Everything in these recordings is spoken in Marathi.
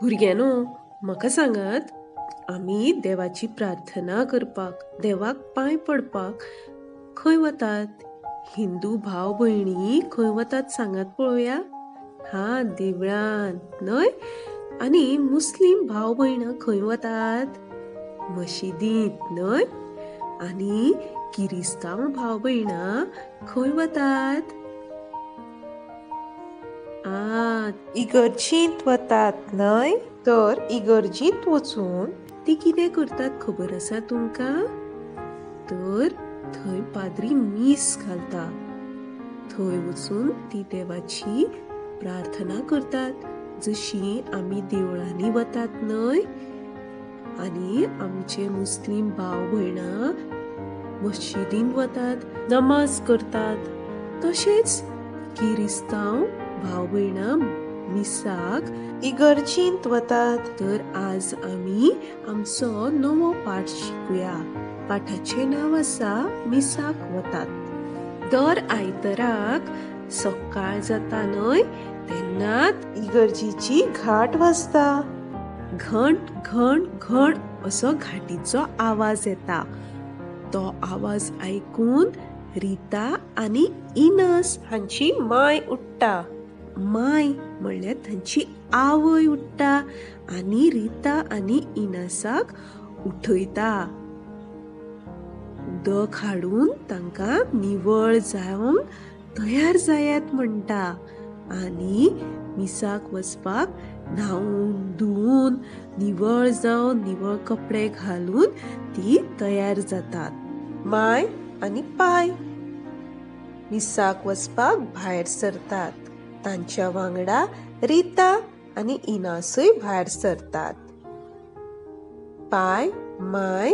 भुरग्यानो, म्हाका सांगात, आमी देवाची प्रार्थना करपाक, देवाक पांय पडपाक खंय वतात? हिंदू भाव भयणी खंय वतात सांगात पळोवया. देवळांत न्हय? आनी मुस्लिम भाव भयणां खंय वतात? मशिदींत न्हय? आनी किरिस्तांव भाव भयणां खंय वतात? इगर्जींत वतात न्हय? तर इगर्जींत वचून ती कितें करतात खबर आसा तुमकां? तर थंय पाद्री मीस घालता. थंय वचून ती देवाची प्रार्थना करतात, जशी आमी देवळांनी वतात न्हय? आनी आमचे मुस्लिम भाव भयणां मशिदींत वतात, नमाज करतात. तशेंच किरिस्तांव भाव भयणां मिसाक इगर्जींत वतात. तर आज आमी आमचो नवो पाठ शिकुया. पाठाचें नांव आसा मिसाक वतात. दर आयताराक सकाळ जाता न्हय, तेन्नाच इगर्जीची घांट वाजता. घंट घंट घंट असो घांटीचो आवाज येता. तो आवाज आयकून रीता आनी इनस हांची माय उठ्ठा. माय म्हणल्यार तांची आवय उठ्ठा आनी रीता आनी इनसाक उठयता. उदक हाडून तांकां निवळ जावन तयार जायात म्हणटा आनी मिसाक वचपाक न्हावून धुवून निवळ जावन निवळ कपडे घालून ती तयार जातात. माय आनी पाय मिसाक वचपाक भायर सरतात. तांच्या वांगडा रीता आनी इनासूय भायर सरतात. पाय, माय,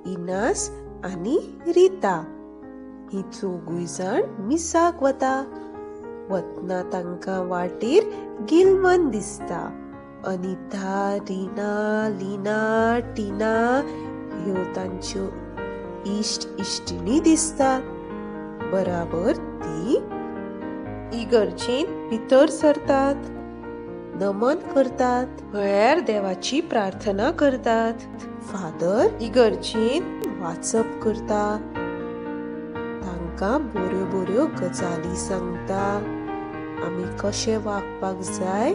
इनास आनी रीता ही चौगूय जाण मिसाक वता. वतना तांकां वाटेर गिलमन दिसता. अनिता, रिना, लिना, टिना ह्यो तांच्यो इश्ट इश्टिणी दिसतात. बराबर ती इगर्जेंत भितर सरतात, नमन करतात, म्हळ्यार देवाची प्रार्थना करतात. फादर इगर्जेंत वाचप करता, तांकां बऱ्यो बऱ्यो गजाली सांगता, आमी कशें वागपाक जाय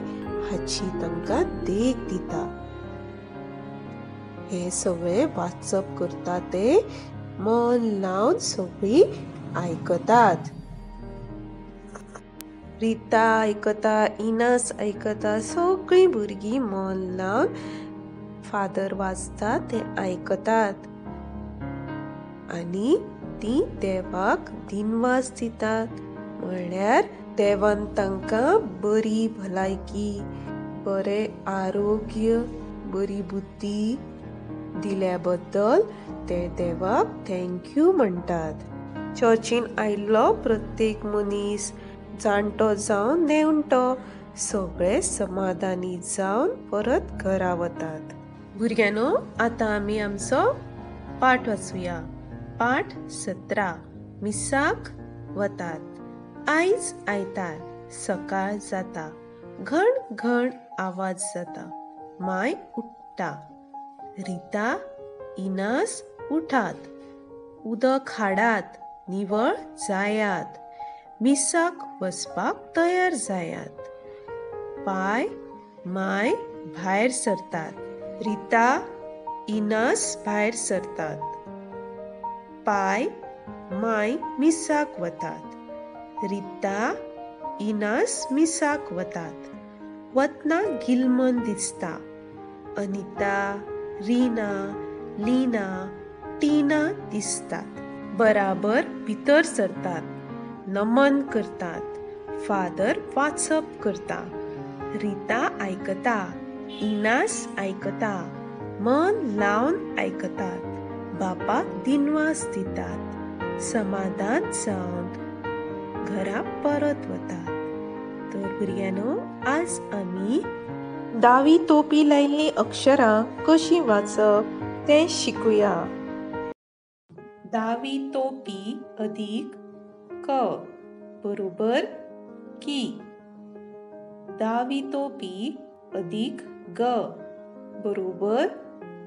हाची तांकां देख दिता. हे सगळे वाचप करता ते मन लावन सगळी आयकतात. रीता आयकता, इनस आयकता, सगळीं भुरगीं मन लावन फादर वाचता ते आयकतात आनी ती देवाक दिनवास दितात. म्हळ्यार देवान तांकां बरी भलायकी, बरें आरोग्य, बरी बुद्धी दिल्या बद्दल ते देवाक थँक्यू म्हणटात. चर्चीन आयिल्लो प्रत्येक मनीस, जाणटो जावन नेवणटो, सगळे समाधानी जावन परत घरा वतात. भुरग्यानो, आतां आमी आमचो पाठ वाचूया. पाठ 17. मिसाक वतात. आयज आयतार, सकाळ जाता, घण घण आवाज जाता, माय उठ्ठा, रीता, इनास उठात, उदक हाडात, निवळ जायात, मिसाक वचपाक तयार जायात. पाय, माय भायर सरतात. रीता, इनास भायर सरतात. पाय, माय मिसाक वतात. रीता, इनास मिसाक वतात. वतना गिलमन दिसता. अनिता, रिना, लिना, टिना दिसतात. बराबर भितर सरतात, नमन करतात. फादर वाचप करता. रीता आयकता, इनास आयकता, मन लावन आयकतात. बापाक दिनवास दितात. समाधान जावन घरा परत वतात. तर भुरग्यानो, आज आमी दावी तोपी लायिल्ली अक्षरां कशी वाचप तें शिकुया. दावी तोपी अधिक क बरोबर की. दावी तोपी अधिक ग बरोबर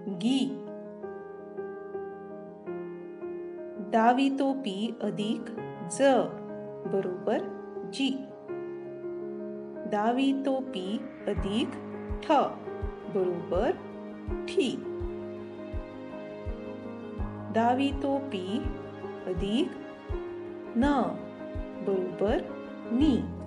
गी. डावी टोपी अधिक ज बरोबर जी. डावी टोपी अधिक ठ बरोबर ठी. डावी टोपी अधिक न बरोबर नी.